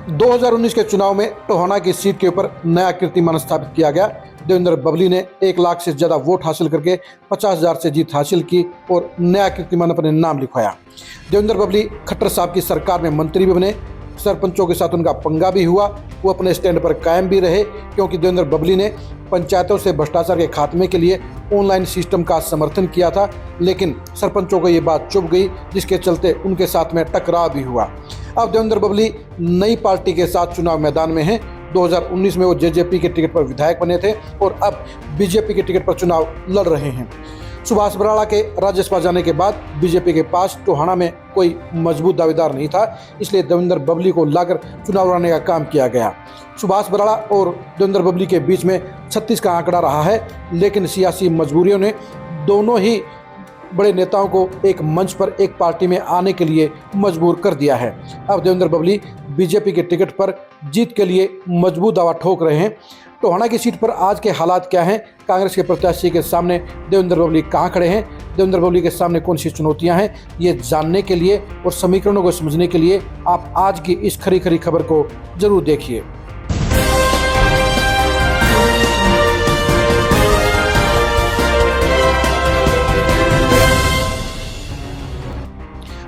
2019 के चुनाव में टोहाना की सीट के ऊपर नया कीर्तिमान स्थापित किया गया। देवेंद्र बबली ने 1 लाख से ज्यादा वोट हासिल करके 50,000 से जीत हासिल की और नया कीर्तिमान अपने नाम लिखवाया। देवेंद्र बबली खट्टर साहब की सरकार में मंत्री भी बने, सरपंचों के साथ उनका पंगा भी हुआ, वो अपने स्टैंड पर कायम भी रहे, क्योंकि देवेंद्र बबली ने पंचायतों से भ्रष्टाचार के खात्मे के लिए ऑनलाइन सिस्टम का समर्थन किया था। लेकिन सरपंचों को ये बात चुभ गई, जिसके चलते उनके साथ में टकराव भी हुआ। अब देवेंद्र बबली नई पार्टी के साथ चुनाव मैदान में हैं। 2019 में वो जेजेपी के टिकट पर विधायक बने थे और अब बीजेपी के टिकट पर चुनाव लड़ रहे हैं। सुभाष बराड़ा के राज्यसभा जाने के बाद बीजेपी के पास टोहाना में कोई मजबूत दावेदार नहीं था, इसलिए देवेंद्र बबली को लाकर चुनाव लड़ने का काम किया गया। सुभाष बराड़ा और देवेंद्र बबली के बीच में 36 का आंकड़ा रहा है, लेकिन सियासी मजबूरियों ने दोनों ही बड़े नेताओं को एक मंच पर एक पार्टी में आने के लिए मजबूर कर दिया है। अब देवेंद्र बबली बीजेपी के टिकट पर जीत के लिए मजबूत दावा ठोक रहे हैं। टोहाना की सीट पर आज के हालात क्या हैं, कांग्रेस के प्रत्याशी के सामने देवेंद्र बबली कहां खड़े हैं, देवेंद्र बबली के सामने कौन सी चुनौतियां हैं, ये जानने के लिए और समीकरणों को समझने के लिए आप आज की इस खरी खरी खबर को जरूर देखिए।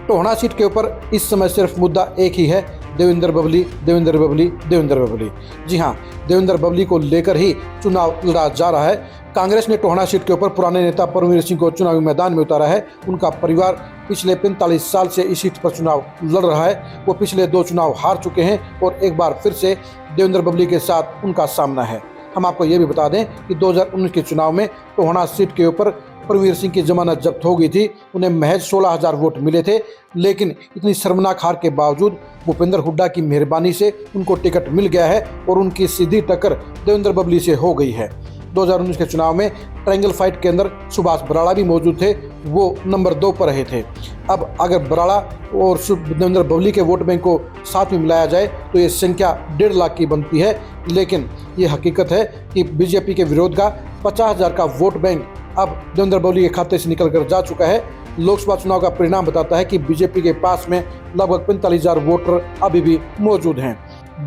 टोहाना सीट के ऊपर इस समय सिर्फ मुद्दा एक ही है, देवेंद्र बबली, देवेंद्र बबली, देवेंद्र बबली। जी हां, देवेंद्र बबली को लेकर ही चुनाव लड़ा जा रहा है। कांग्रेस ने टोहाना सीट के ऊपर पुराने नेता परमवीर सिंह को चुनावी मैदान में उतारा है। उनका परिवार पिछले 45 साल से इस सीट पर चुनाव लड़ रहा है। वो पिछले 2 चुनाव हार चुके हैं और एक बार फिर से देवेंद्र बबली के साथ उनका सामना है। हम आपको ये भी बता दें कि 2019 के चुनाव में टोहाना सीट के ऊपर परमवीर सिंह की जमानत जब्त हो गई थी। उन्हें महज 16,000 वोट मिले थे, लेकिन इतनी शर्मनाक हार के बावजूद भूपेंद्र हुड्डा की मेहरबानी से उनको टिकट मिल गया है और उनकी सीधी टक्कर देवेंद्र बबली से हो गई है। 2019 के चुनाव में ट्रायंगल फाइट के अंदर सुभाष बराड़ा भी मौजूद थे, वो नंबर 2 पर रहे थे। अब अगर बराड़ा और देवेंद्र बबली के वोट बैंक को साथ में मिलाया जाए तो ये संख्या 1.5 लाख की बनती है, लेकिन ये हकीकत है कि बीजेपी के विरोध का 50,000 का वोट बैंक अब देवेंद्र बबली के खाते से निकल कर जा चुका है। लोकसभा चुनाव का परिणाम बताता है कि बीजेपी के पास में लगभग 45,000 वोटर अभी भी मौजूद हैं।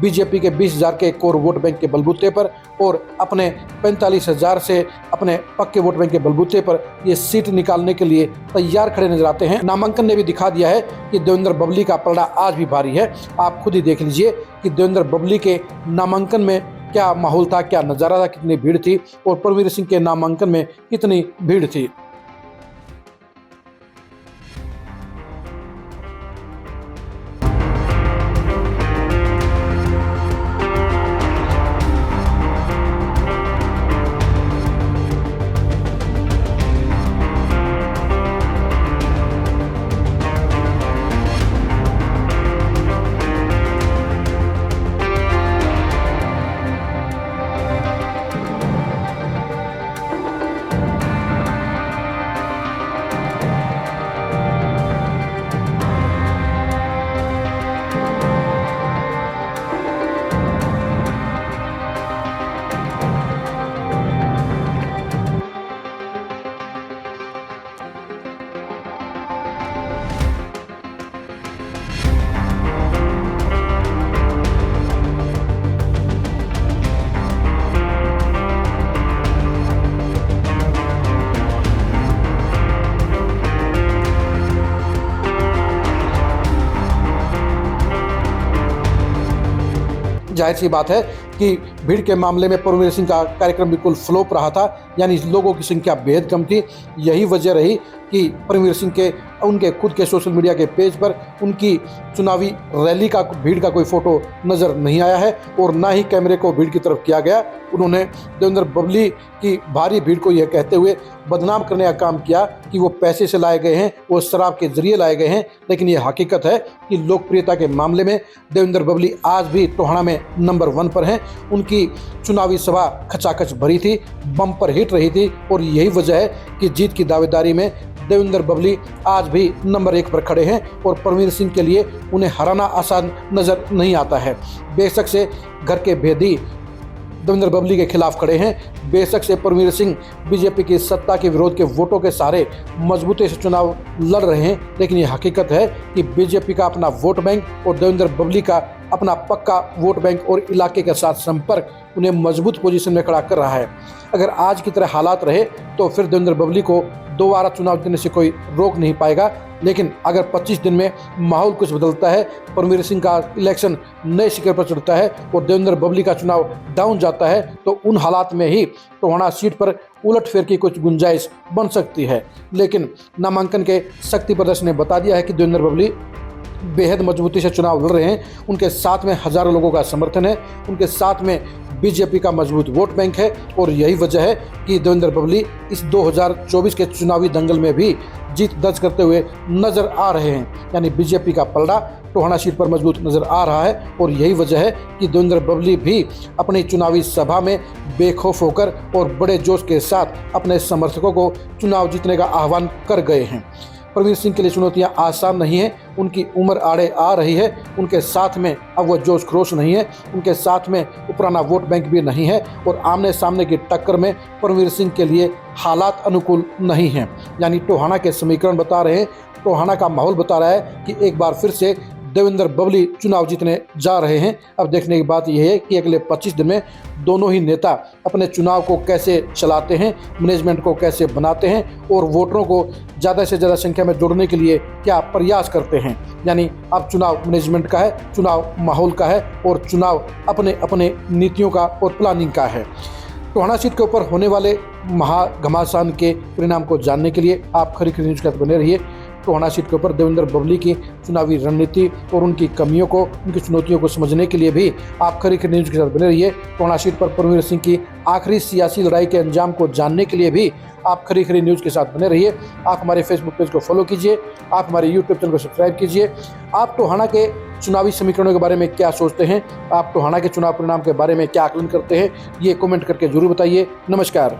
बीजेपी के 20,000 के कोर वोट बैंक के बलबूते पर और अपने 45,000 से अपने पक्के वोट बैंक के बलबूते पर ये सीट निकालने के लिए तैयार खड़े नजर आते हैं। नामांकन ने भी दिखा दिया है कि देवेंद्र बबली का पलड़ा आज भी भारी है। आप खुद ही देख लीजिए कि देवेंद्र बबली के नामांकन में क्या माहौल था, क्या नज़ारा था, कितनी भीड़ थी और परमवीर सिंह के नामांकन में कितनी भीड़ थी। जाहिर सी बात है कि भीड़ के मामले में परमवीर सिंह का कार्यक्रम बिल्कुल फ्लॉप रहा था, यानी लोगों की संख्या बेहद कम थी। यही वजह रही कि परमवीर सिंह के उनके खुद के सोशल मीडिया के पेज पर उनकी चुनावी रैली का भीड़ का कोई फोटो नज़र नहीं आया है और ना ही कैमरे को भीड़ की तरफ किया गया। उन्होंने देवेंद्र बबली की भारी भीड़ को यह कहते हुए बदनाम करने का काम किया कि वो पैसे से लाए गए हैं, वो शराब के जरिए लाए गए हैं। लेकिन ये हकीकत है कि लोकप्रियता के मामले में देवेंद्र बबली आज भी टोहाना में नंबर 1 पर हैं। उनकी चुनावी सभा खचाखच भरी थी, बम्पर हिट रही थी और यही वजह है कि जीत की दावेदारी में देवेंद्र बबली आज भी नंबर 1 पर खड़े हैं और परमवीर सिंह के लिए उन्हें हराना आसान नजर नहीं आता है। बेशक से घर के भेदी देवेंद्र बबली के खिलाफ खड़े हैं, बेशक से परमवीर सिंह बीजेपी की सत्ता के विरोध के वोटों के सहारे मजबूती से चुनाव लड़ रहे हैं, लेकिन ये हकीकत है कि बीजेपी का अपना वोट बैंक और देवेंद्र बबली का अपना पक्का वोट बैंक और इलाके के साथ संपर्क उन्हें मजबूत पोजीशन में खड़ा कर रहा है। अगर आज की तरह हालात रहे तो फिर देवेंद्र बबली को दोबारा चुनाव जीतने से कोई रोक नहीं पाएगा। लेकिन अगर 25 दिन में माहौल कुछ बदलता है, परमवीर सिंह का इलेक्शन नए शिखर पर चढ़ता है और देवेंद्र बबली का चुनाव डाउन जाता है, तो उन हालात में ही टोहाना सीट पर उलटफेर की कुछ गुंजाइश बन सकती है। लेकिन नामांकन के शक्ति प्रदर्शन ने बता दिया है कि देवेंद्र बबली बेहद मजबूती से चुनाव लड़ रहे हैं। उनके साथ में हजारों लोगों का समर्थन है, उनके साथ में बीजेपी का मजबूत वोट बैंक है और यही वजह है कि देवेंद्र बबली इस 2024 के चुनावी दंगल में भी जीत दर्ज करते हुए नजर आ रहे हैं। यानी बीजेपी का पलड़ा टोहाना सीट पर मजबूत नजर आ रहा है और यही वजह है कि देवेंद्र बबली भी अपनी चुनावी सभा में बेखौफ होकर और बड़े जोश के साथ अपने समर्थकों को चुनाव जीतने का आह्वान कर गए हैं। परमवीर सिंह के लिए चुनौतियां आसान नहीं है, उनकी उम्र आड़े आ रही है, उनके साथ में अब वो जोश खरोश नहीं है, उनके साथ में पुराना वोट बैंक भी नहीं है और आमने सामने की टक्कर में परमवीर सिंह के लिए हालात अनुकूल नहीं हैं। यानी टोहाना के समीकरण बता रहे हैं, टोहाना का माहौल बता रहा है कि एक बार फिर से देवेंद्र बबली चुनाव जीतने जा रहे हैं। अब देखने की बात यह है कि अगले 25 दिन में दोनों ही नेता अपने चुनाव को कैसे चलाते हैं, मैनेजमेंट को कैसे बनाते हैं और वोटरों को ज़्यादा से ज़्यादा संख्या में जोड़ने के लिए क्या प्रयास करते हैं। यानी अब चुनाव मैनेजमेंट का है, चुनाव माहौल का है और चुनाव अपने अपने नीतियों का और प्लानिंग का है। टोहाना सीट के ऊपर होने वाले महाघमासान के परिणाम को जानने के लिए आप खरी खरी न्यूज़ के साथ बने रहिए। टोहाना सीट के ऊपर देवेंद्र बबली की चुनावी रणनीति और उनकी कमियों को, उनकी चुनौतियों को समझने के लिए भी आप खरी खरी न्यूज़ के साथ बने रहिए। टोहाना सीट पर परमवीर सिंह की आखिरी सियासी लड़ाई के अंजाम को जानने के लिए भी आप खरी खरी न्यूज़ के साथ बने रहिए। आप हमारे फेसबुक पेज को फॉलो कीजिए, आप हमारे यूट्यूब चैनल को सब्सक्राइब कीजिए। आप टोहाना के चुनावी समीकरणों के बारे में क्या सोचते हैं, आप टोहाना के चुनाव परिणाम के बारे में क्या आकलन करते हैं, ये कमेंट करके जरूर बताइए। नमस्कार।